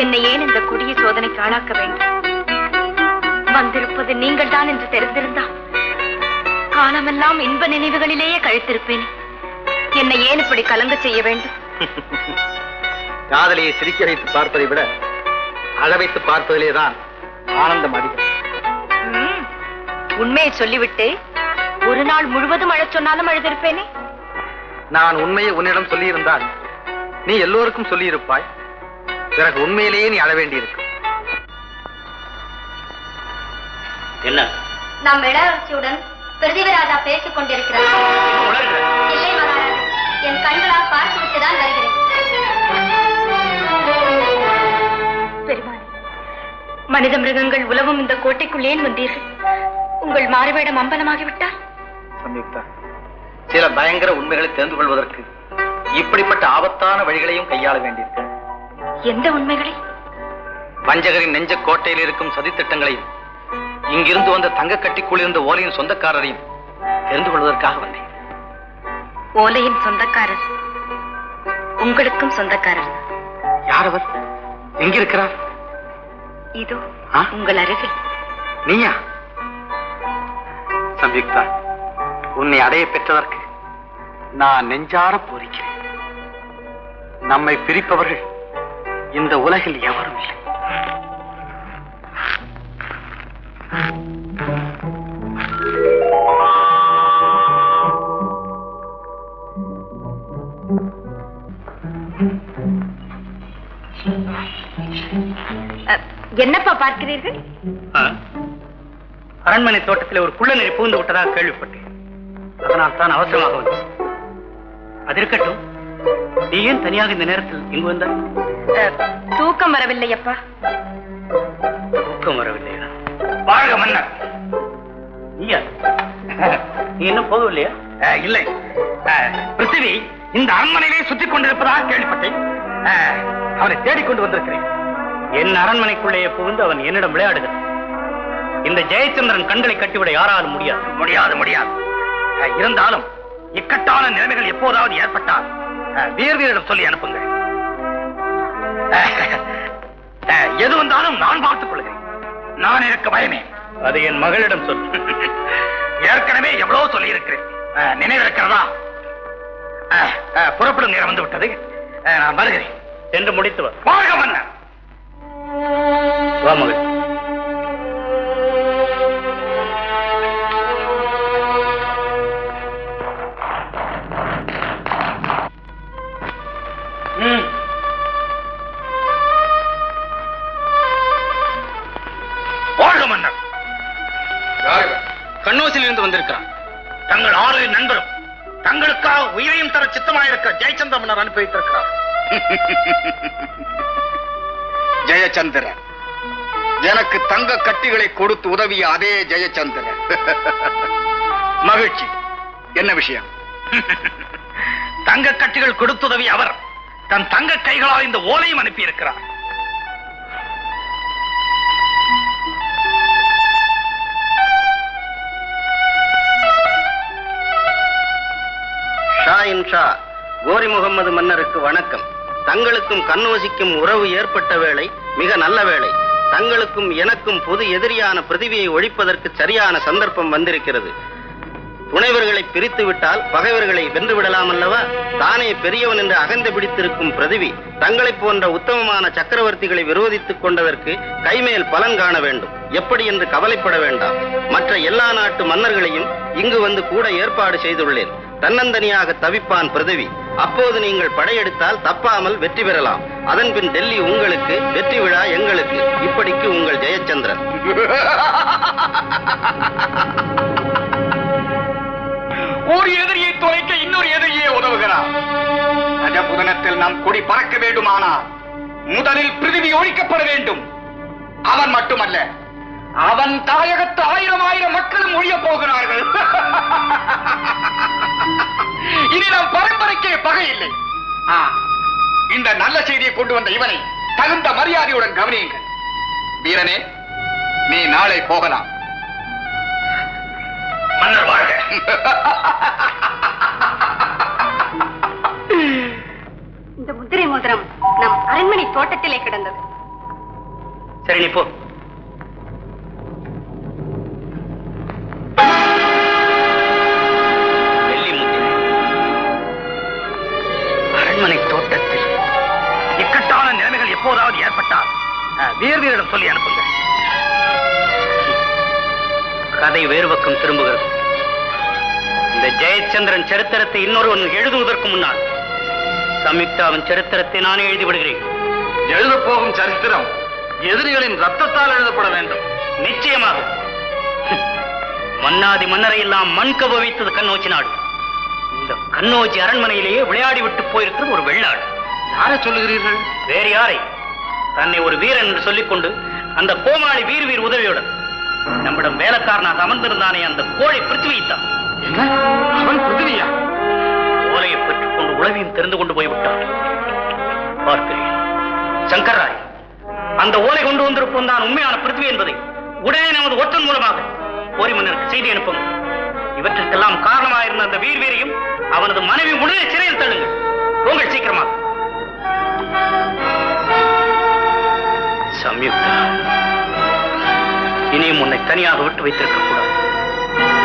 என்னை ஏன் இந்த கொடிய சோதனைக்கு ஆளாக்க வேண்டும்? வந்திருப்பது நீங்கள் தான் என்று தெரிந்திருந்தால் காலமெல்லாம் இன்ப நினைவுகளிலேயே கழித்திருப்பேன். என்னை ஏன் இப்படி கலங்க செய்ய வேண்டும்? காதலியை சிரிக்க வைத்து பார்ப்பதை விட அழ வைத்து பார்ப்பதிலேதான் ஆனந்தம் அதிகம். உண்மையை சொல்லிவிட்டு ஒரு நாள் முழுவதும் அழச் சொன்னாலும் அழுதிருப்பேனே. நான் உண்மையை உன்னிடம் சொல்லியிருந்தால் நீ எல்லோருக்கும் சொல்லியிருப்பாய். பிறகு உண்மையிலேயே நீ அழ வேண்டியிருக்கு. என்ன? நம் இளவரசியுடன் பிரதிவராஜா பேசிக் கொண்டிருக்கிறார். இல்லை மகாராஜா, என் கண்களால் பார்த்து விட்டுதான் வருகிறேன். பெருமாள், மனித மிருகங்கள் உலவும் இந்த கோட்டைக்குள் ஏன் வந்தீர்கள்? உங்கள் மாறுவேடம் அம்பலமாகிவிட்டால்? சம்யுக்தா, சில பயங்கர உண்மைகளை தெரிந்து கொள்வதற்கு இப்படிப்பட்ட ஆபத்தான வழிகளையும் கையாள வேண்டியிருக்கு. எந்த உண்மைகளை? வஞ்சகரின் நெஞ்ச கோட்டையில் இருக்கும் சதித்திட்டங்களையும் இங்கிருந்து வந்த தங்க கட்டிக்குள் இருந்த ஓலையின் சொந்தக்காரரையும் தெரிந்து கொள்வதற்காக வந்தேன். ஓலையின் சொந்தக்காரர் உங்களுக்கும் சொந்தக்காரர்? யார் அவர்? எங்கிருக்கிறார்? இதோ உங்கள் அருகில். நீயா? சம்யுக்தா, உன்னை அடைய பெற்றதற்கு நான் நெஞ்சார பூரிக்கிறேன். நம்மை பிரிப்பவர்கள் இந்த உலகில் எவரும் இல்லை. என்னப்பா பார்க்கிறீர்கள்? அரண்மனை தோட்டத்தில் ஒரு குள்ள நெறி புகுந்து விட்டதாக கேள்விப்பட்டேன். அதனால் தான் அவசரமாக வந்தேன். அது இருக்கட்டும், நீ ஏன் தனியாக இந்த நேரத்தில் இங்கு வந்தாய்? தூக்கம் வரவில்லையப்பா. தூக்கம் வரவில்லையா? வாழ்க மன்னர். நீயா? நீ இன்னும் போகவில்லையா? இல்லை, பிருத்திவி இந்த அரண்மனையிலே சுற்றிக் கொண்டிருப்பதாக கேள்விப்பட்டேன். அவனை தேடிக்கொண்டு வந்திருக்கிறேன். என் அரண்மனைக்குள்ளேயே புகுந்து அவன் என்னிடம் விளையாடுகிறான். இந்த ஜெயச்சந்திரன் கண்களை கட்டிவிட யாராலும் முடியாது. முடியாது முடியாது. இருந்தாலும் இக்கட்டான நிலைமைகள் எப்போதாவது ஏற்பட்டால் வீரரிடம் சொல்லி அனுப்புங்கள். எது வந்தாலும் நான் பார்த்துக் கொள்கிறேன். நான் இருக்க பயமே. அது என் மகளிடம் சொல். ஏற்கனவே எவ்வளவு சொல்லி இருக்கிறேன், நினைவிருக்கிறதா? புறப்படும் நேரம் வந்து விட்டது, நான் வருகிறேன் என்று முடித்து வாழ்க மன்னர். வா மகள். வாழ்க மன்னர். கண்ணோசில் இருந்து வந்திருக்கிறார். தங்கள் 6 நண்பரும் தங்களுக்காக உயிரையும் தர சித்தமாயிருக்க ஜெயச்சந்திர மன்னர் அனுப்பி வைத்திருக்கிறார். ஜெயச்சந்திரன், எனக்கு தங்க கட்டிகளை கொடுத்து உதவிய அதே ஜெயச்சந்திரன். மகிழ்ச்சி. என்ன விஷயம்? தங்க கட்டிகள் கொடுத்துதவி அவர் தன் தங்க கைகளால் இந்த ஓலையும் அனுப்பி இருக்கிறார். கோரி முகமது மன்னருக்கு வணக்கம். தங்களுக்கும் கண்ணோசிக்கும் உறவு ஏற்பட்ட வேளை மிக நல்ல வேளை. தங்களுக்கும் எனக்கும் பொது எதிரியான பிருதிவியை ஒழிப்பதற்கு சரியான சந்தர்ப்பம் வந்திருக்கிறது. துணைவர்களை பிரித்து விட்டால் பகைவர்களை வென்று விடலாம் அல்லவா? தானே பெரியவன் என்று அகந்து பிடித்திருக்கும் பிருதிவி தங்களைப் போன்ற உத்தமமான சக்கரவர்த்திகளை விரோதித்துக் கொண்டதற்கு கைமேல் பலன் காண வேண்டும். எப்படி என்று கவலைப்பட வேண்டாம். மற்ற எல்லா நாட்டு மன்னர்களையும் இங்கு வந்து கூட ஏற்பாடு செய்துள்ளேன். தன்னந்தனியாக தவிப்பான் பிருதிவி. அப்போது நீங்கள் படையெடுத்தால் தப்பாமல் வெற்றி பெறலாம். அதன்பின் டெல்லி உங்களுக்கு, வெற்றி விழா எங்களுக்கு. இப்படிக்கு உங்கள் ஜெயச்சந்திரன். ஒரு எதிரியை தொலைக்க இன்னொரு எதிரியே உதவுகிறார். அஜபுதனத்தில் நாம் கொடி பறக்க வேண்டுமானால் முதலில் பிருதிவி ஒழிக்கப்பட வேண்டும். அவன் மட்டுமல்ல, அவன் தாயகத்து 1000 மக்களும் ஒழிய போகிறார்கள். இனி நாம் பரம்பரைக்கே பகை இல்லை. இந்த நல்ல செய்தியை கொண்டு வந்த இவனை தகுந்த மரியாதையுடன் கவனியுங்கள். வீரனே, நீ நாளை போகலாம். மன்னர் வாழ்க. இந்த முத்திரை மோதிரம் நம் அரண்மனை தோட்டத்திலே கிடந்தது. சரி, நீ போ. அரண்மனை தோட்டத்தில் இக்கட்டான நிலைமைகள் எப்போதாவது ஏற்பட்டால் வீரரிடம் சொல்லி அனுப்புங்க. கதை வேறு பக்கம் திரும்புகிறது. இந்த ஜெயச்சந்திரன் சரித்திரத்தை இன்னொருவன் எழுதுவதற்கு முன்னால் சம்யுக்தாவின் சரித்திரத்தை நானே எழுதிவிடுகிறேன். எழுதப் போகும் சரித்திரம் எதிரிகளின் ரத்தத்தால் எழுதப்பட வேண்டும். நிச்சயமாக. மன்னாதி மன்னரை எல்லாம் மண் கவ வைத்தது கண்ணோச்சி நாடு. இந்த கண்ணோச்சி அரண்மனையிலேயே விளையாடி விட்டு போயிருக்கிறது ஒரு வெள்ளாடு. யாரை சொல்லுகிறீர்கள்? வேறு யாரை? தன்னை ஒரு வீரன் என்று சொல்லிக்கொண்டு அந்த கோமாளி வீர் உதவியுடன் நம்மிடம் வேலைக்காரனாக அமர்ந்திருந்தானே அந்த கோழை பிருத்திவித்தான். என்ன? அவன் பிருத்திவியா? ஓலையை பெற்றுக் கொண்டு உளவியும் தெரிந்து கொண்டு போய்விட்டான். பார்க்கிறேன் சங்கர் ராய், அந்த ஓலை கொண்டு வந்திருப்போம் தான் உண்மையான பிருத்திவி என்பதை உடனே நமது ஒற்றன் மூலமாக கோரி மன்னருக்கு செய்தி அனுப்பும். இவற்றுக்கெல்லாம் காரணமாயிருந்த அந்த வீரையும் அவனது மனைவி உடனே சிறையில் தள்ளுங்கள். உங்கள் சீக்கிரமாக. சம்யுக்தா, இனியும் உன்னை தனியாக விட்டு வைத்திருக்க கூடாது.